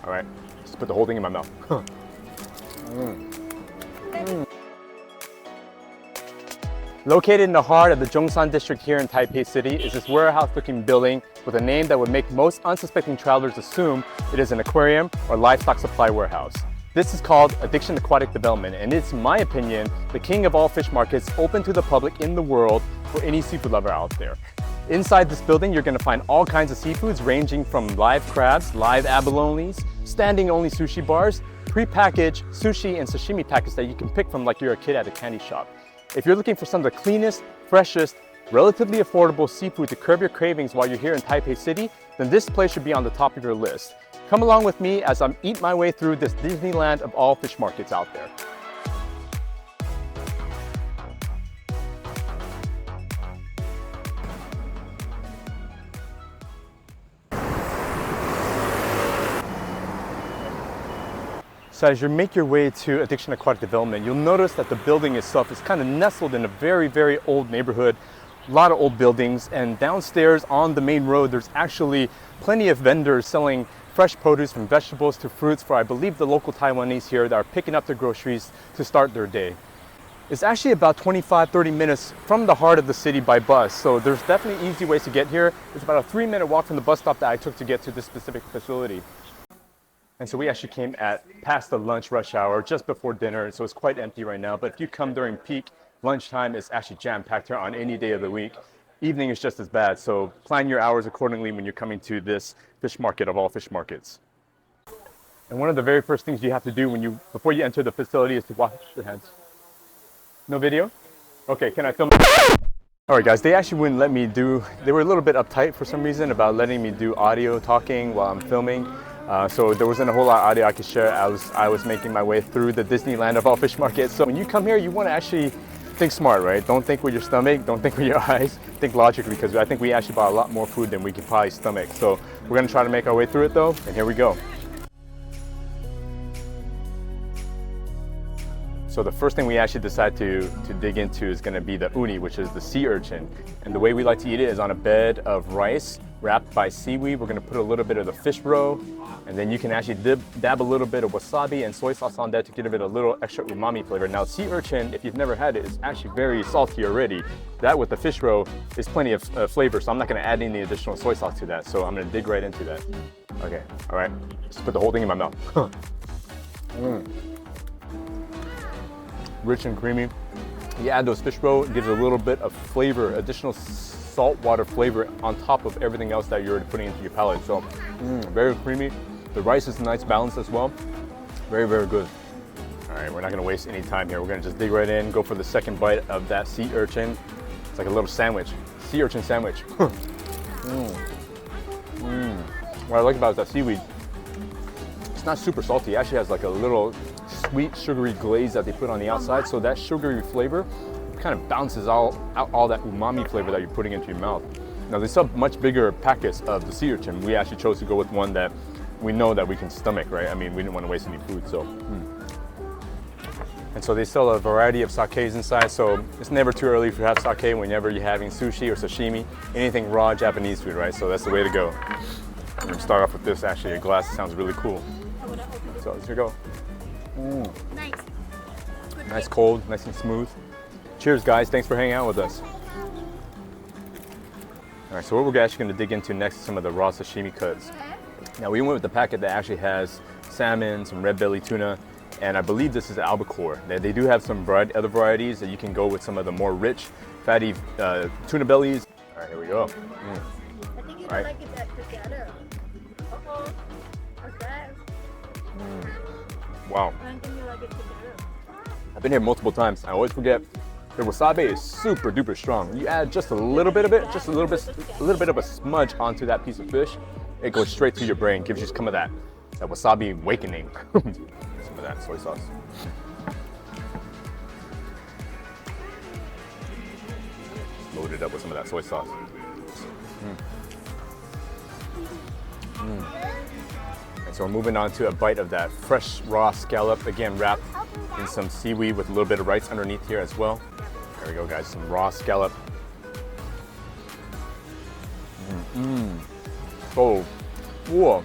All right, just put the whole thing in my mouth. Located in the heart of the Zhongshan district here in Taipei City is this warehouse-looking building with a name that would make most unsuspecting travelers assume it is an aquarium or livestock supply warehouse. This is called ADDICTION Aquatic Development, and it's, in my opinion, the king of all fish markets open to the public in the world for any seafood lover out there. Inside this building, you're gonna find all kinds of seafoods ranging from live crabs, live abalones, standing-only sushi bars, pre-packaged sushi and sashimi packets that you can pick from like you're a kid at a candy shop. If you're looking for some of the cleanest, freshest, relatively affordable seafood to curb your cravings while you're here in Taipei City, then this place should be on the top of your list. Come along with me as I eat my way through this Disneyland of all fish markets out there. So as you make your way to ADDICTION Aquatic Development, you'll notice that the building itself is kind of nestled in a very, very old neighborhood. A lot of old buildings, and downstairs on the main road, there's actually plenty of vendors selling fresh produce from vegetables to fruits for, I believe, the local Taiwanese here that are picking up their groceries to start their day. It's actually about 25-30 minutes from the heart of the city by bus, so there's definitely easy ways to get here. It's about a 3-minute walk from the bus stop that I took to get to this specific facility. And so we actually came at past the lunch rush hour, just before dinner, so it's quite empty right now. But if you come during peak, lunchtime is actually jam-packed here on any day of the week. Evening is just as bad, so plan your hours accordingly when you're coming to this fish market of all fish markets. And one of the very first things you have to do before you enter the facility is to wash your hands. No video? Okay, can I film? All right, guys, they actually wouldn't let me they were a little bit uptight for some reason about letting me do audio talking while I'm filming. So there wasn't a whole lot of audio I could share. I was making my way through the Disneyland of all fish markets. So when you come here, you want to actually think smart, right? Don't think with your stomach, don't think with your eyes, think logically, because I think we actually bought a lot more food than we could probably stomach. So we're gonna try to make our way through it though, and here we go. So the first thing we actually decide to dig into is gonna be the uni, which is the sea urchin. And the way we like to eat it is on a bed of rice wrapped by seaweed. We're gonna put a little bit of the fish roe, and then you can actually dab a little bit of wasabi and soy sauce on that to give it a little extra umami flavor. Now, sea urchin, if you've never had it, is actually very salty already. That with the fish roe is plenty of flavor, so I'm not gonna add any additional soy sauce to that. So I'm gonna dig right into that. Okay, all right, just put the whole thing in my mouth. Rich and creamy. You add those fish roe, it gives a little bit of flavor, additional saltwater flavor on top of everything else that you're putting into your palate. So very creamy. The rice is a nice balance as well. Very, very good. All right, we're not gonna waste any time here. We're gonna just dig right in, go for the second bite of that sea urchin. It's like a little sandwich, sea urchin sandwich. What I like about it is that seaweed, it's not super salty. It actually has like a little sweet, sugary glaze that they put on the outside. So that sugary flavor kind of bounces out all that umami flavor that you're putting into your mouth. Now they sell much bigger packets of the sea urchin. We actually chose to go with one that we know that we can stomach, right? I mean, we didn't want to waste any food, so. And so they sell a variety of sakes inside, so it's never too early to have sake whenever you're having sushi or sashimi, anything raw Japanese food, right? So that's the way to go. I'm gonna start off with this, actually, a glass. It sounds really cool. So here we go. Nice. Nice cold, nice and smooth. Cheers, guys. Thanks for hanging out with us. All right, so what we're actually gonna dig into next is some of the raw sashimi cuts. Now, we went with the packet that actually has salmon, some red belly tuna, and I believe this is albacore. They do have some other varieties that you can go with some of the more rich, fatty tuna bellies. All right, here we go. I think you Right. like it together. Uh-oh. What's that? Wow. I don't think you like it together. I've been here multiple times. I always forget the wasabi is super duper strong. You add just a little bit of it, just a little bit of a smudge onto that piece of fish. It goes straight to your brain, gives you some of that wasabi awakening. Some of that soy sauce. Load it up with some of that soy sauce. And so we're moving on to a bite of that fresh raw scallop, again wrapped in some seaweed with a little bit of rice underneath here as well. There we go, guys, some raw scallop. Oh, whoa.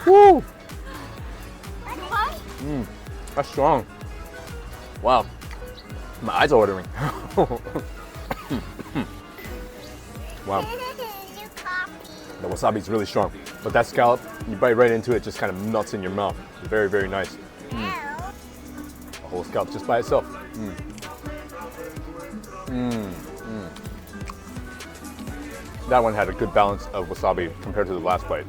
Woo! What? That's strong. Wow. My eyes are watering. Wow. You copy. The wasabi is really strong. But that scallop, you bite right into it, just kind of melts in your mouth. Very, very nice. Ow. A whole scallop just by itself. That one had a good balance of wasabi compared to the last bite.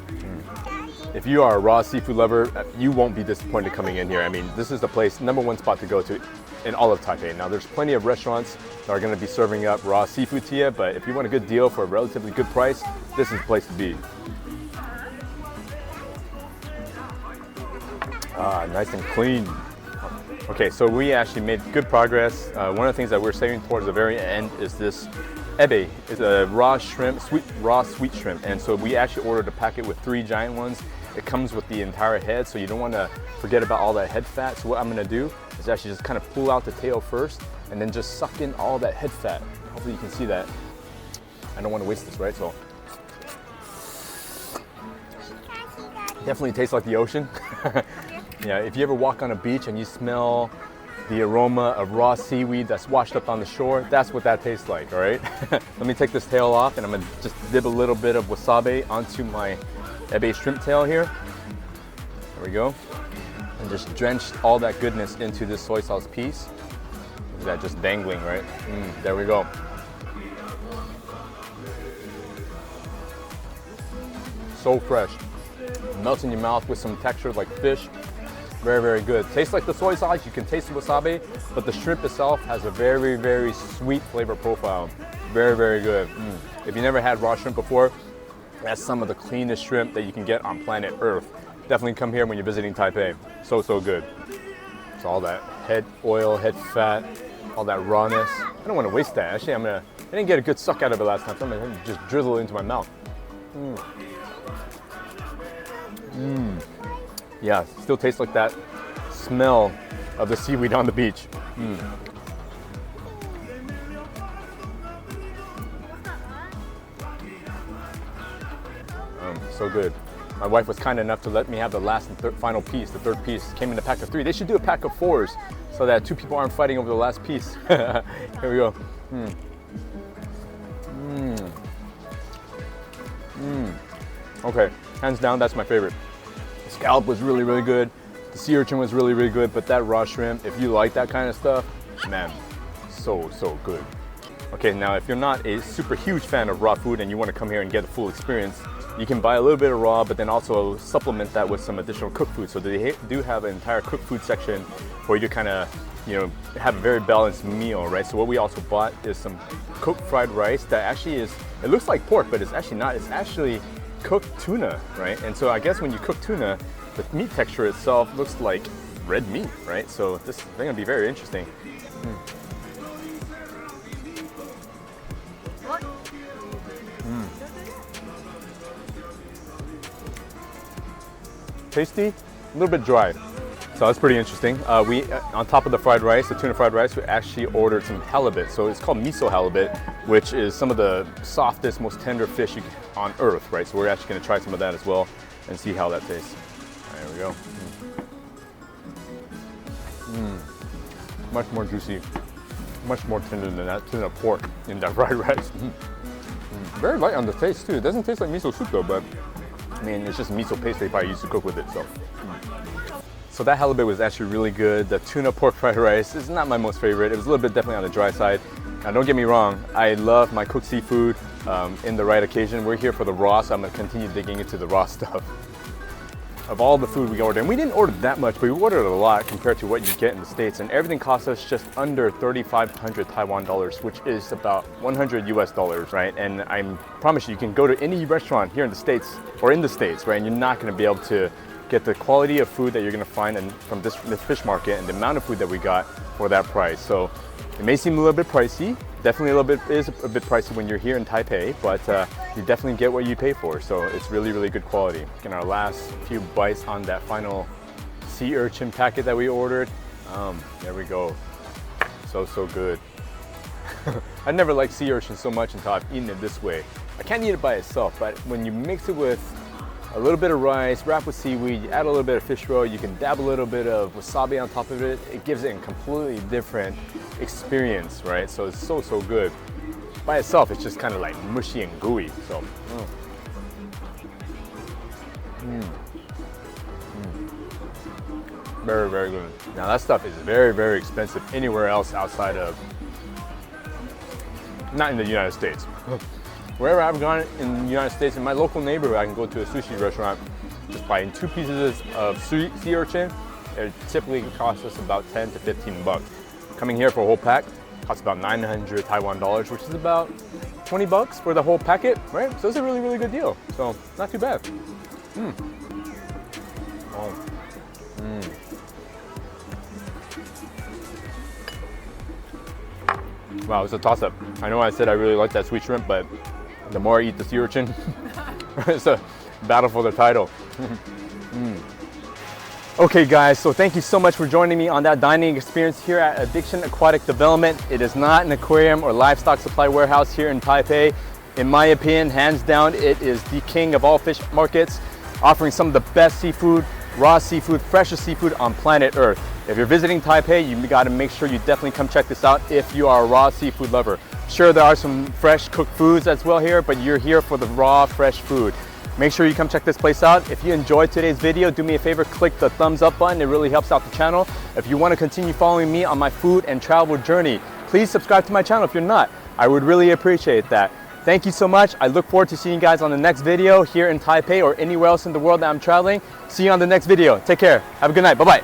If you are a raw seafood lover, you won't be disappointed coming in here. I mean, this is the place, #1 spot to go to in all of Taipei. Now, there's plenty of restaurants that are going to be serving up raw seafood to you, but if you want a good deal for a relatively good price, this is the place to be. Ah, nice and clean. Okay, so we actually made good progress. One of the things that we're saving towards the very end is this ebe. It's a raw shrimp, raw sweet shrimp. And so we actually ordered a packet with 3 giant ones. It comes with the entire head, so you don't want to forget about all that head fat. So what I'm going to do is actually just kind of pull out the tail first and then just suck in all that head fat. Hopefully you can see that. I don't want to waste this, right? So definitely tastes like the ocean. Yeah, if you ever walk on a beach and you smell the aroma of raw seaweed that's washed up on the shore, that's what that tastes like, all right? Let me take this tail off and I'm gonna just dip a little bit of wasabi onto my ebe shrimp tail here. There we go. And just drench all that goodness into this soy sauce piece. Look at that just dangling, right? There we go. So fresh. Melts in your mouth with some texture like fish. Very, very good. Tastes like the soy sauce. You can taste the wasabi, but the shrimp itself has a very, very sweet flavor profile. Very, very good. If you never had raw shrimp before, that's some of the cleanest shrimp that you can get on planet Earth. Definitely come here when you're visiting Taipei. So, so good. It's all that head oil, head fat, all that rawness. I don't want to waste that. Actually, I didn't get a good suck out of it last time, so I'm gonna just drizzle it into my mouth. Yeah, still tastes like that smell of the seaweed on the beach. So good. My wife was kind enough to let me have the last and final piece. The third piece came in a pack of 3. They should do a pack of 4s so that 2 people aren't fighting over the last piece. Here we go. Okay, hands down, that's my favorite. The scallop was really, really good. The sea urchin was really, really good, but that raw shrimp, if you like that kind of stuff, man, so, so good. Okay, now if you're not a super huge fan of raw food and you want to come here and get a full experience, you can buy a little bit of raw, but then also supplement that with some additional cooked food. So they do have an entire cooked food section where you kind of, have a very balanced meal, right? So what we also bought is some cooked fried rice that actually is, it looks like pork, but it's actually not. It's actually cooked tuna, right? And so I guess when you cook tuna, the meat texture itself looks like red meat, right? So they're gonna be very interesting. Tasty, a little bit dry. So that's pretty interesting. We, on top of the fried rice, the tuna fried rice, we actually ordered some halibut. So it's called miso halibut, which is some of the softest, most tender fish on earth, right? So we're actually gonna try some of that as well and see how that tastes. There we go. Much more juicy, much more tender than that tuna pork in that fried rice. Very light on the taste too. It doesn't taste like miso soup though, but I mean, it's just miso paste they probably used to cook with it, so. So that halibut was actually really good. The tuna pork fried rice is not my most favorite. It was a little bit definitely on the dry side. Now don't get me wrong, I love my cooked seafood in the right occasion. We're here for the raw, so I'm gonna continue digging into the raw stuff. Of all the food we ordered, and we didn't order that much, but we ordered a lot compared to what you get in the States, and everything cost us just under 3,500 Taiwan dollars, which is about 100 US dollars, right? And I promise you can go to any restaurant here in the States, or in the States, right? And you're not gonna be able to get the quality of food that you're gonna find from this fish market and the amount of food that we got for that price. So it may seem a little bit pricey, definitely is a bit pricey when you're here in Taipei, but you definitely get what you pay for. So it's really, really good quality. In our last few bites on that final sea urchin packet that we ordered, there we go. So, so good. I never liked sea urchin so much until I've eaten it this way. I can't eat it by itself, but when you mix it with a little bit of rice, wrapped with seaweed, you add a little bit of fish roe, you can dab a little bit of wasabi on top of it. It gives it a completely different experience, right? So it's so, so good. By itself, it's just kind of like mushy and gooey, so. Very, very good. Now that stuff is very, very expensive anywhere else outside of, not in the United States. Wherever I've gone in the United States, in my local neighborhood, I can go to a sushi restaurant, just buying 2 pieces of sea urchin. It typically costs us about 10 to 15 bucks. Coming here for a whole pack costs about 900 Taiwan dollars, which is about 20 bucks for the whole packet, right? So it's a really, really good deal. So not too bad. Wow, it's a toss-up. I know I said I really like that sweet shrimp, but the more I eat the sea urchin, it's a battle for the title. Okay guys, so thank you so much for joining me on that dining experience here at Addiction Aquatic Development. It is not an aquarium or livestock supply warehouse here in Taipei. In my opinion, hands down, it is the king of all fish markets, offering some of the best seafood, raw seafood, freshest seafood on planet Earth. If you're visiting Taipei, you gotta make sure you definitely come check this out if you are a raw seafood lover. Sure, there are some fresh cooked foods as well here, but you're here for the raw, fresh food. Make sure you come check this place out. If you enjoyed today's video, do me a favor, click the thumbs up button. It really helps out the channel. If you want to continue following me on my food and travel journey, please subscribe to my channel if you're not. I would really appreciate that. Thank you so much. I look forward to seeing you guys on the next video here in Taipei or anywhere else in the world that I'm traveling. See you on the next video. Take care. Have a good night. Bye-bye.